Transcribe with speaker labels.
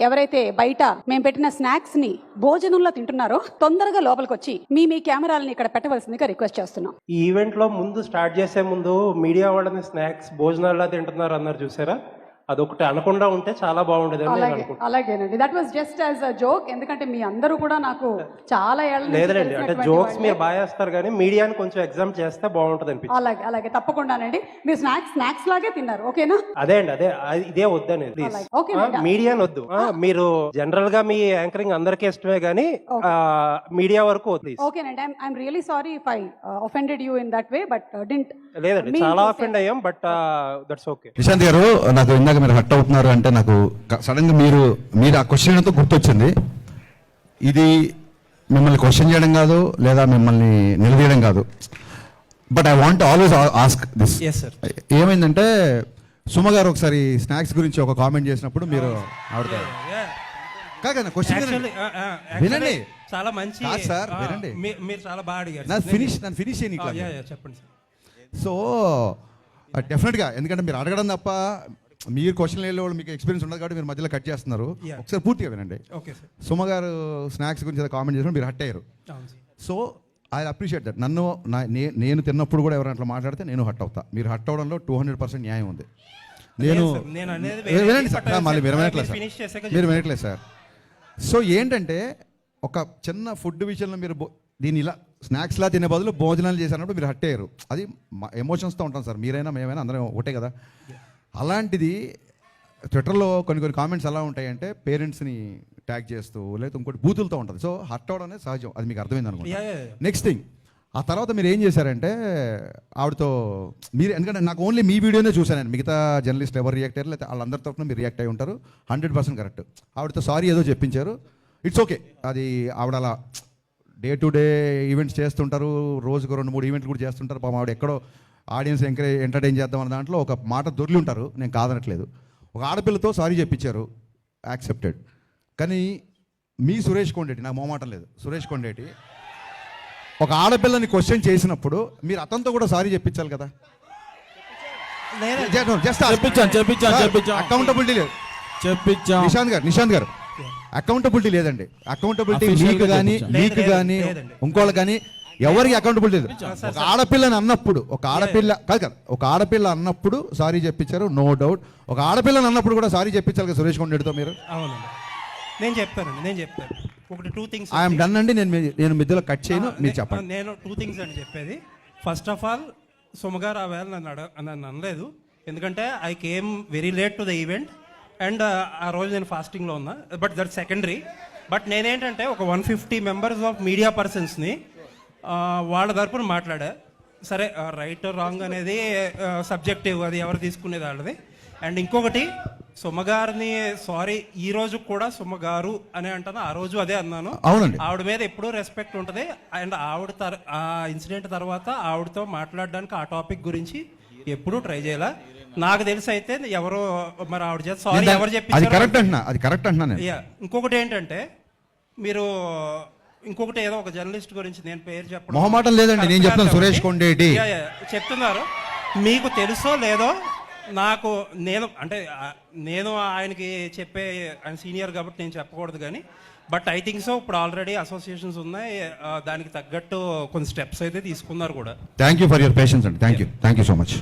Speaker 1: ఎవరైతే బయట మేము పెట్టిన స్నాక్స్ ని భోజనంలో తింటున్నారో తొందరగా లోపలికి వచ్చి మీ కెమెరాలని ఇక్కడ పెట్టవలసిందిగా రిక్వెస్ట్ చేస్తున్నాం.
Speaker 2: ఈ ఈవెంట్ లో ముందు స్టార్ట్ చేసే ముందు మీడియా వాళ్ళని స్నాక్స్ భోజనాల్లో తింటున్నారు అన్నారు చూసారా, అదొకటి అనకుండా ఉంటే చాలా బాగుండేది.
Speaker 1: అలాగేనండి, that was just as a joke. ఎందుకంటే మీ అందరూ కూడా నాకు చాలా
Speaker 2: లేదండి, అంటే జోక్స్ మీరు బాగా చేస్తారు కానీ మీడియాని కొంచెం ఎగ్జామ్ చేస్తే బాగుంటది అనిపించింది.
Speaker 1: అలాగే అలాగే తప్పకుండానండి. మీరు స్నాక్స్ లాగే తిన్నారు, ఓకేనా?
Speaker 2: అదే అండి, ఇదే వద్దని మీడియాని వద్దు. మీరు జనరల్ గా మీ యాంకరింగ్ అందరికీ ఇష్టమే కానీ మీడియా వరకు వద్దు.
Speaker 1: ఓకేనండి, I'm really sorry if I offended you in that way, but didn't.
Speaker 2: లేదండి, చాలా ఆఫెండ్ అయ్యాం, బట్ దట్స్ ఓకే.
Speaker 3: నిశాంత్ గారు, నాకు ఇందాక మీరు హట్ అవుతున్నారు అంటే నాకు సడన్ గా మీరు ఆ క్వశ్చన్ తో గుర్తొచ్చింది. ఇది మిమ్మల్ని క్వశ్చన్ చేయడం కాదు, లేదా మిమ్మల్ని నిలదీయడం కాదు, but I want always ask this. ఏమైందంటే సుమ గారు ఒకసారి స్నాక్స్ గురించి ఒక కామెంట్ చేసినప్పుడు మీరు ఆవిడ కాదు క్వశ్చన్ వినండి,
Speaker 4: చాలా మంచి
Speaker 3: సార్ వినండి,
Speaker 4: మీరు చాలా బాగా అడిగారు.
Speaker 3: నన్ను ఫినిష్ చేయని
Speaker 4: చెప్పండి.
Speaker 3: సో డెఫినెట్గా, ఎందుకంటే మీరు అడగడం తప్ప మీరు క్వశ్చన్ వాళ్ళు మీకు ఎక్స్పీరియన్స్ ఉండదు కాబట్టి మీరు మధ్యలో కట్ చేస్తున్నారు. ఒకసారి పూర్తిగా వినండి. సుమ గారు స్నాక్స్ గురించి కామెంట్ చేసినప్పుడు మీరు హట్ అయ్యారు. So I appreciate that. నేను తిన్నప్పుడు కూడా ఎవరైనా అట్లా మాట్లాడితే నేను హట్ అవుతా. మీరు హట్ అవడంలో 200% న్యాయం ఉంది. వినండి సార్, మళ్ళీ మీరు వినట్లేదు సార్. సో ఏంటంటే ఒక చిన్న ఫుడ్ విషయంలో మీరు దీన్ని ఇలా స్నాక్స్లా తినే బదులు భోజనాలు చేసినప్పుడు మీరు హట్ అయ్యారు. అది ఎమోషన్స్తో ఉంటాం సార్, మీరైనా మేమైనా అందరం ఒకటే కదా. అలాంటిది ట్విట్టర్లో కొన్ని కామెంట్స్ ఎలా ఉంటాయంటే పేరెంట్స్ని ట్యాగ్ చేస్తూ లేదా ఇంకోటి బూతులతో ఉంటుంది. సో హట్ అవడం అనేది సహజం, అది మీకు అర్థమైంది అనుకుంటా. నెక్స్ట్ థింగ్, ఆ తర్వాత మీరు ఏం చేశారంటే ఆవిడతో మీరు, ఎందుకంటే నాకు ఓన్లీ మీ వీడియోనే చూశాను, మిగతా జర్నలిస్ట్ ఎవరు రియాక్ట్ అయ్యారు లేదా వాళ్ళందరి తరఫున మీరు రియాక్ట్ అయ్యి ఉంటారు. 100% కరెక్ట్. ఆవిడతో సారీ ఏదో చెప్పించారు, ఇట్స్ ఓకే. అది ఆవిడ అలా డే టు డే ఈవెంట్స్ చేస్తుంటారు, రోజుకు 2-3 ఈవెంట్లు కూడా చేస్తుంటారు. పాపం ఆవిడ ఎక్కడో ఆడియన్స్ ఎంటర్టైన్ చేద్దాం అన్న దాంట్లో ఒక మాట దొర్లి ఉంటారు, నేను కాదనట్లేదు. ఒక ఆడపిల్లతో సారీ చెప్పించారు, యాక్సెప్టెడ్. కానీ మీ సురేష్ కొండేటి, నాకు మొహమాటం లేదు, సురేష్ కొండేటి ఒక ఆడపిల్లని క్వశ్చన్ చేసినప్పుడు మీరు అతనితో కూడా సారీ చెప్పించాలి కదా. అకౌంటబిలిటీ లేదు. నిశాంత్ గారు అకౌంటబిలిటీ లేదండి. అకౌంటబిలిటీ మీకు కానీ ఇంకోళ్ళు కానీ ఎవరికి అకౌంటబిలిటీ లేదు. ఒక ఆడపిల్లని అన్నప్పుడు ఒక ఆడపిల్ల అన్నప్పుడు సారీ చెప్పించారు, నో డౌట్. ఒక ఆడపిల్లని అన్నప్పుడు కూడా సారీ చెప్పించాలి కదా సురేష్ కొండేటితో మీరు.
Speaker 4: అవునండి, నేను చెప్తాను. ఒకటి 2 things
Speaker 3: ఐఎమ్ డన్ అండి, నేను మధ్యలో కట్ చేయను, మీరు చెప్పండి.
Speaker 4: నేను 2 things అని చెప్పేది. ఫస్ట్ ఆఫ్ ఆల్, సుమగారు ఆ వేళ నన్ను అనలేదు, ఎందుకంటే I came very late to the event and ఆ రోజు నేను ఫాస్టింగ్లో ఉన్నా. But that secondary. బట్ నేనేంటంటే ఒక 150 మెంబర్స్ ఆఫ్ మీడియా పర్సన్స్ని వాళ్ళ తరపున మాట్లాడా. సరే, రైట్ రాంగ్ అనేది సబ్జెక్టివ్, అది ఎవరు తీసుకునేది వాళ్ళది. అండ్ ఇంకొకటి, సుమగారిని సారీ ఈ రోజు కూడా సుమగారు అని అంటాను, ఆ రోజు అదే అన్నాను.
Speaker 3: అవునండి,
Speaker 4: ఆవిడ మీద ఎప్పుడూ రెస్పెక్ట్ ఉంటుంది. అండ్ ఆవిడ ఆ ఇన్సిడెంట్ తర్వాత ఆవిడతో మాట్లాడడానికి ఆ టాపిక్ గురించి ఎప్పుడూ ట్రై చేయాల. నాకు తెలిసి అయితే ఎవరో మరి ఆవిడ చేత సారీ ఎవరు చెప్పి
Speaker 3: కరెక్ట్ అంటున్నా.
Speaker 4: ఇంకొకటి ఏంటంటే, మీరు ఇంకొకటి ఏదో ఒక జర్నలిస్ట్ గురించి నేను పేరు చెప్పడం
Speaker 3: మొహమాటం లేదండి, నేను చెప్తాను. సురేష్ కొండేటి
Speaker 4: చెప్తున్నారు, మీకు తెలుసో లేదో నాకు, నేను ఆయనకి చెప్పే, ఆయన సీనియర్ కాబట్టి నేను చెప్పకూడదు కానీ, బట్ ఐ థింక్ సో ఇప్పుడు ఆల్రెడీ అసోసియేషన్స్ ఉన్నాయి, దానికి తగ్గట్టు కొన్ని స్టెప్స్ అయితే తీసుకున్నారు కూడా.
Speaker 3: Thank you for your patience అండి. Thank you so much.